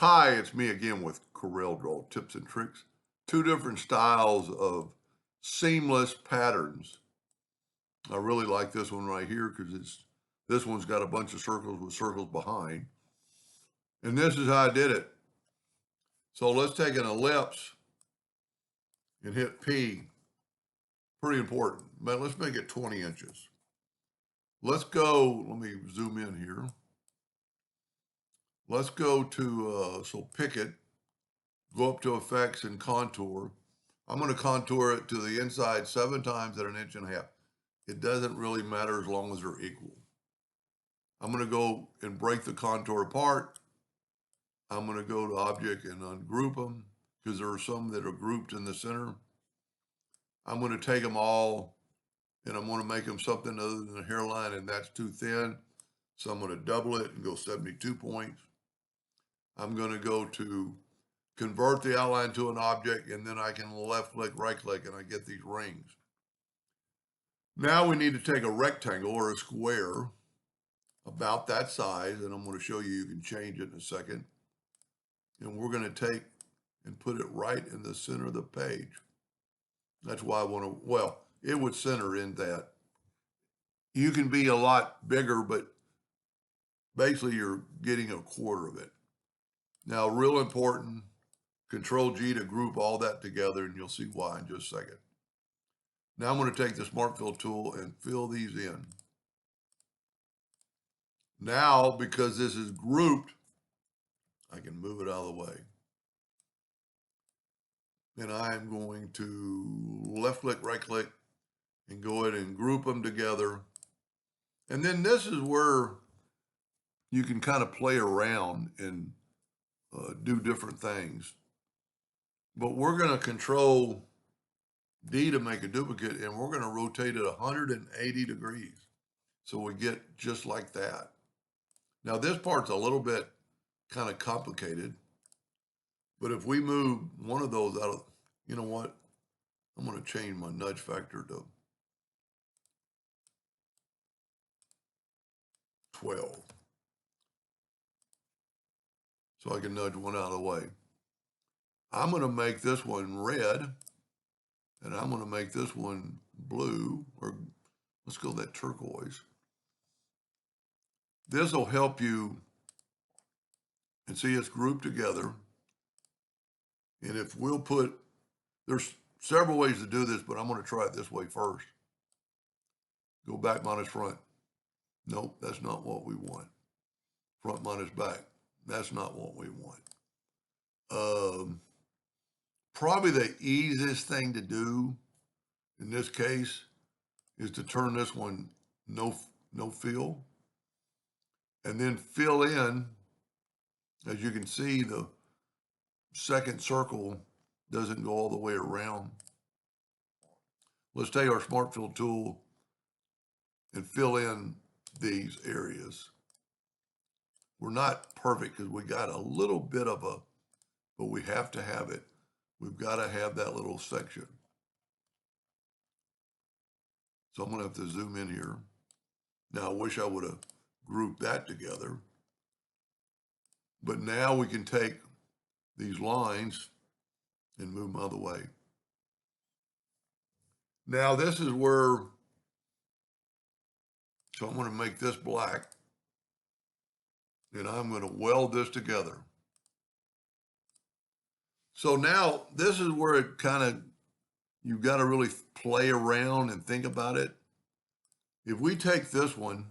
Hi, it's me again with Corel Draw Tips and Tricks. Two different styles of seamless patterns. I really like this one right here because this one's got a bunch of circles with circles behind. And this is how I did it. So let's take an ellipse and hit P. Pretty important. But let's make it 20 inches. Let's go, let me zoom in here. Let's go to, so pick it, go up to effects and contour. I'm going to contour it to the inside 7 times at 1.5 inches. It doesn't really matter as long as they're equal. I'm going to go and break the contour apart. I'm going to go to object and ungroup them because there are some that are grouped in the center. I'm going to take them all and I'm going to make them something other than a hairline, and that's too thin. So I'm going to double it and go 72 points. I'm going to go to convert the outline to an object, and then I can left click, right click, and I get these rings. Now we need to take a rectangle or a square about that size, and I'm going to show you, you can change it in a second. And we're going to take and put it right in the center of the page. That's why I want to, well, it would center in that. You can be a lot bigger, but basically you're getting a quarter of it. Now, real important, Control G to group all that together, and you'll see why in just a second. Now I'm going to take the Smart Fill tool and fill these in. Now, because this is grouped, I can move it out of the way. And I'm going to left click, right click, and go ahead and group them together. And then this is where you can kind of play around and do different things. But we're going to Control D to make a duplicate, and we're going to rotate it 180 degrees. So we get just like that. Now this part's a little bit kind of complicated, but if we move one of those out of, you know what? I'm going to change my nudge factor to 12. So I can nudge one out of the way. I'm going to make this one red, and I'm going to make this one blue, or let's go that turquoise. This will help you, and see it's grouped together. And if we'll put, there's several ways to do this, but I'm going to try it this way first. Go back minus front. Nope, that's not what we want. Front minus back. That's not what we want. Probably the easiest thing to do in this case is to turn this one no fill, and then fill in. As you can see, the second circle doesn't go all the way around. Let's take our Smart Fill tool and fill in these areas. We're not perfect because we got a little bit of a, but we have to have it. We've got to have that little section. So I'm going to have to zoom in here. Now, I wish I would have grouped that together. But now we can take these lines and move them out of the way. Now, this is where, so I'm going to make this black. And I'm going to weld this together. So now, this is where it kind of, you've got to really play around and think about it. If we take this one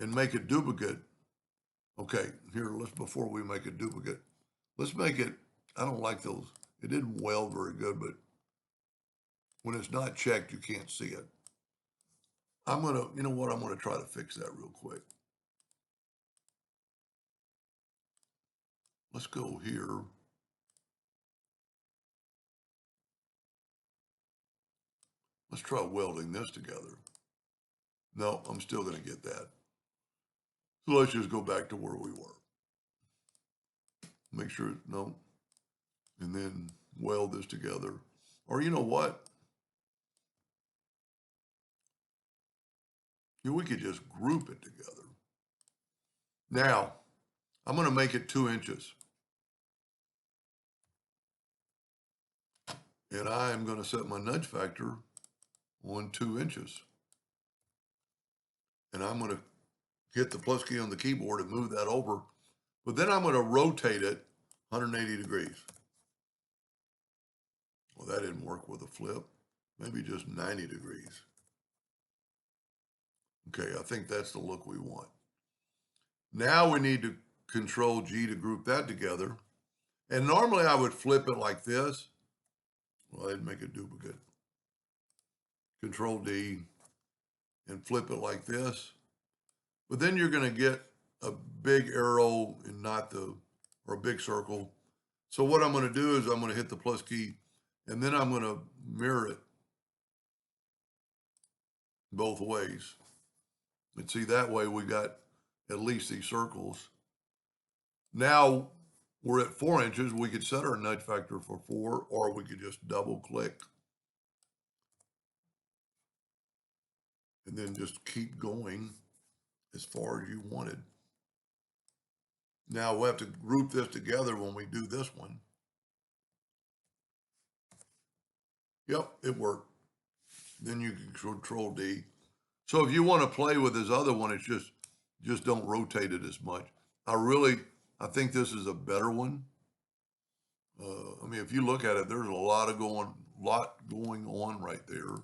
and make a duplicate, okay, here, let's, before we make a duplicate, let's make it, I don't like those. It didn't weld very good, but when it's not checked, you can't see it. I'm going to, you know what, I'm going to try to fix that real quick. Let's go here. Let's try welding this together. No, I'm still going to get that. So let's just go back to where we were. Make sure, no. And then weld this together. Or you know what? We could just group it together. Now, I'm going to make it 2 inches. And I am going to set my nudge factor on 2 inches. And I'm going to hit the plus key on the keyboard and move that over. But then I'm going to rotate it 180 degrees. Well, that didn't work with a flip. Maybe just 90 degrees. Okay, I think that's the look we want. Now we need to Control G to group that together. And normally I would flip it like this. Well, I'd make a duplicate. Control D and flip it like this. But then you're going to get a big arrow and or a big circle. So what I'm going to do is I'm going to hit the plus key and then I'm going to mirror it both ways. And see, that way we got at least these circles. Now we're at 4 inches. We could set our nudge factor for 4, or we could just double click and then just keep going as far as you wanted. Now we'll have to group this together when we do this one. Yep, it worked. Then you can Control D. So if you want to play with this other one, it's just don't rotate it as much. I think this is a better one. I mean, if you look at it, there's a lot going on right there.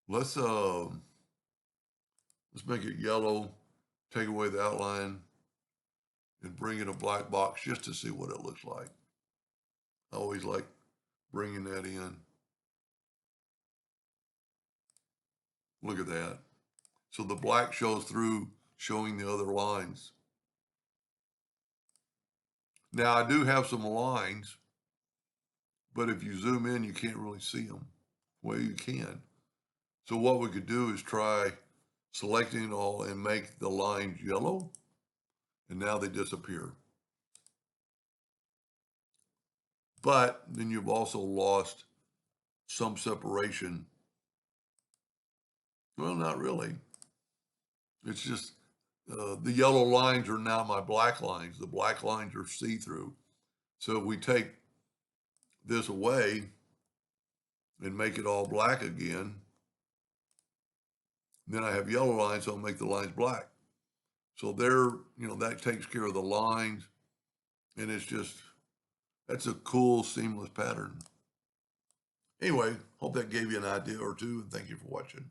Let's make it yellow, take away the outline, and bring in a black box just to see what it looks like. I always like bringing that in. Look at that. So the black shows through, showing the other lines. Now I do have some lines, but if you zoom in, you can't really see them. Well, you can. So what we could do is try selecting it all and make the lines yellow, and now they disappear. But then you've also lost some separation. Well, not really. It's just the yellow lines are now my black lines. The black lines are see-through. So if we take this away and make it all black again, then I have yellow lines, so I'll make the lines black. So that takes care of the lines, and that's a cool, seamless pattern. Anyway, hope that gave you an idea or two, and thank you for watching.